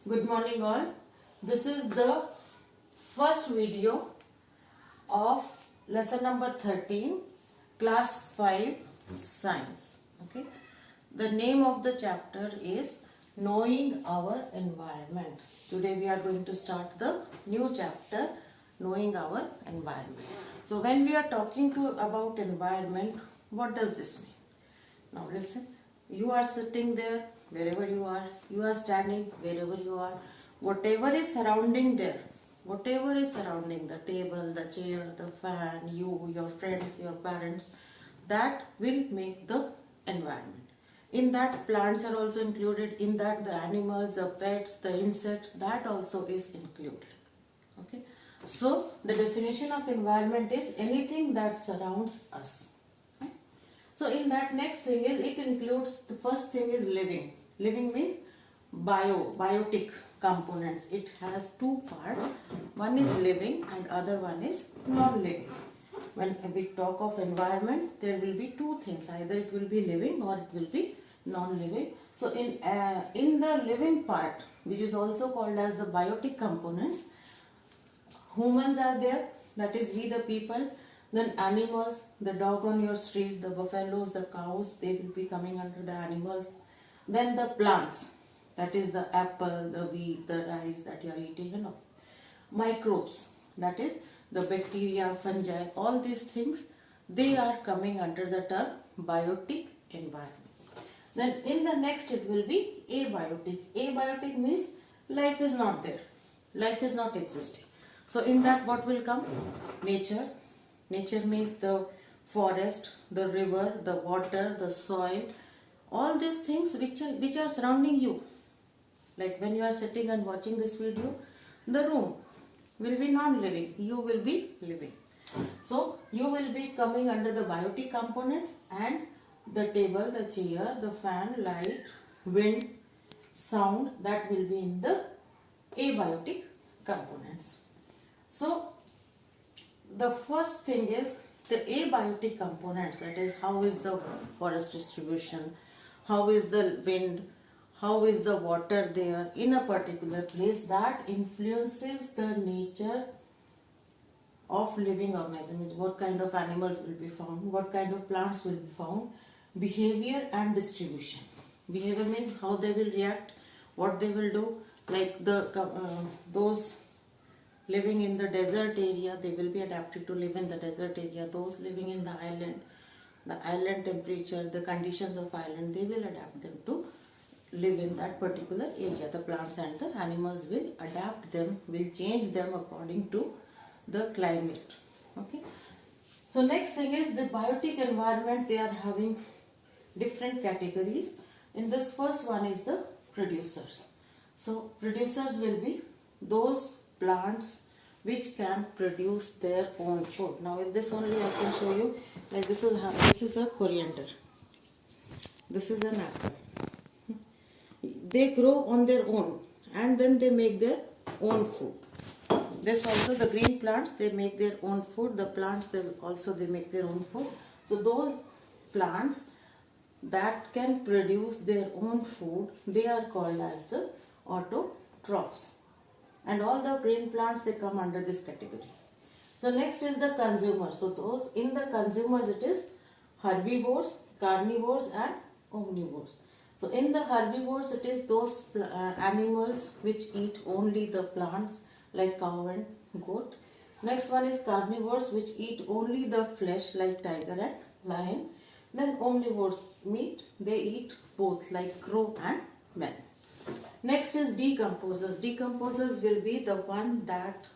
Good morning all. This is the first video of lesson number 13, class 5 science. Okay. The name of the chapter is Knowing Our Environment. Today we are going to start the new chapter, Knowing Our Environment. So when we are talking about environment, what does this mean? Now listen, you are sitting there wherever you are standing wherever you are, whatever is surrounding there, whatever is surrounding the table, the chair, the fan, you, your friends, your parents, that will make the environment. In that plants are also included, in that the animals, the pets, the insects, that also is included. Okay. So the definition of environment is anything that surrounds us. So in that next thing is, it includes, the first thing is living. Living means biotic components. It has two parts. One is living and other one is non-living. When we talk of environment, there will be two things. Either it will be living or it will be non-living. So in the living part, which is also called as the biotic components, humans are there, that is we the people. Then animals, the dog on your street, the buffaloes, the cows, they will be coming under the animals. Then the plants, that is the apple, the wheat, the rice that you are eating, Microbes, that is the bacteria, fungi, all these things, they are coming under the term biotic environment. Then in the next it will be abiotic. Abiotic means life is not there. Life is not existing. So in that what will come? Nature. Nature means the forest, the river, the water, the soil, all these things which are surrounding you. Like when you are sitting and watching this video, the room will be non-living, you will be living. So you will be coming under the biotic components, and the table, the chair, the fan, light, wind, sound, that will be in the abiotic components. So the first thing is the abiotic components, that is how is the forest distribution, how is the wind, how is the water there in a particular place, that influences the nature of living organisms. What kind of animals will be found, what kind of plants will be found, behavior and distribution. Behavior means how they will react, what they will do, like those living in the desert area, they will be adapted to live in the desert area. Those living in the island temperature, the conditions of island, they will adapt them to live in that particular area. The plants and the animals will adapt them, will change them according to the climate. Okay. So next thing is the biotic environment. They are having different categories. In this first one is the producers. So producers will be those plants which can produce their own food. Now in this only I can show you, like this is a coriander, this is an apple. They grow on their own and then they make their own food. This also, the green plants, they make their own food. The plants, they make their own food. So those plants that can produce their own food, they are called as the autotrophs. And all the green plants, they come under this category. So next is the consumers. So those in the consumers, it is herbivores, carnivores and omnivores. So in the herbivores, it is those animals which eat only the plants, like cow and goat. Next one is carnivores, which eat only the flesh, like tiger and lion. Then omnivores, meat, they eat both, like crow and man. Next is decomposers. Decomposers will be the one that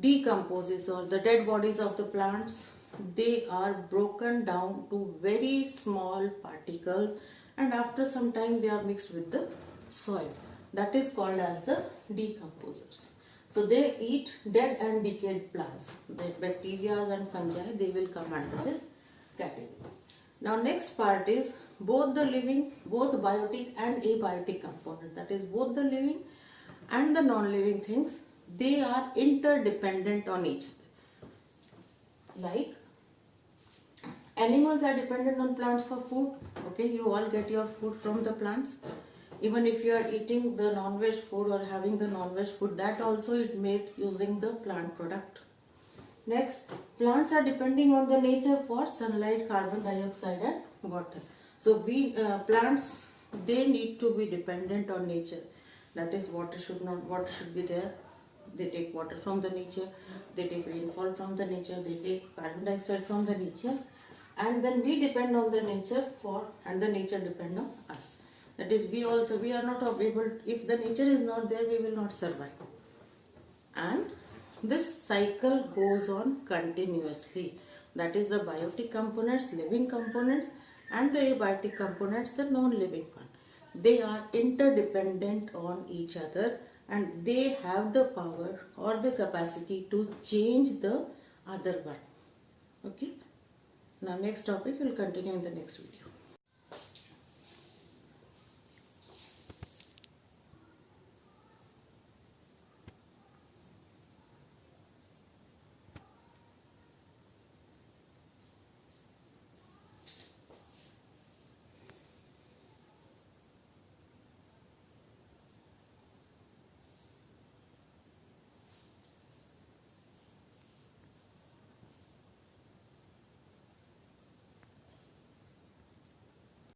decomposes, or the dead bodies of the plants. They are broken down to very small particles, and after some time they are mixed with the soil. That is called as the decomposers. So they eat dead and decayed plants. The bacteria and fungi, they will come under this category. Now next part is both the living, both biotic and abiotic component. That is both the living and the non-living things, they are interdependent on each other. Like animals are dependent on plants for food. Okay, you all get your food from the plants. Even if you are eating the non-veg food or having the non-veg food, that also it made using the plant product. Next, plants are depending on the nature for sunlight, carbon dioxide and water. So plants, they need to be dependent on nature. That is, water should be there. They take water from the nature, they take rainfall from the nature, they take carbon dioxide from the nature, and then we depend on the nature and the nature depend on us. That is, we are not able, if the nature is not there, we will not survive. And this cycle goes on continuously. That is, the biotic components, living components, and the abiotic components, the non-living one. They are interdependent on each other, and they have the power or the capacity to change the other one. Okay. Now next topic will continue in the next video.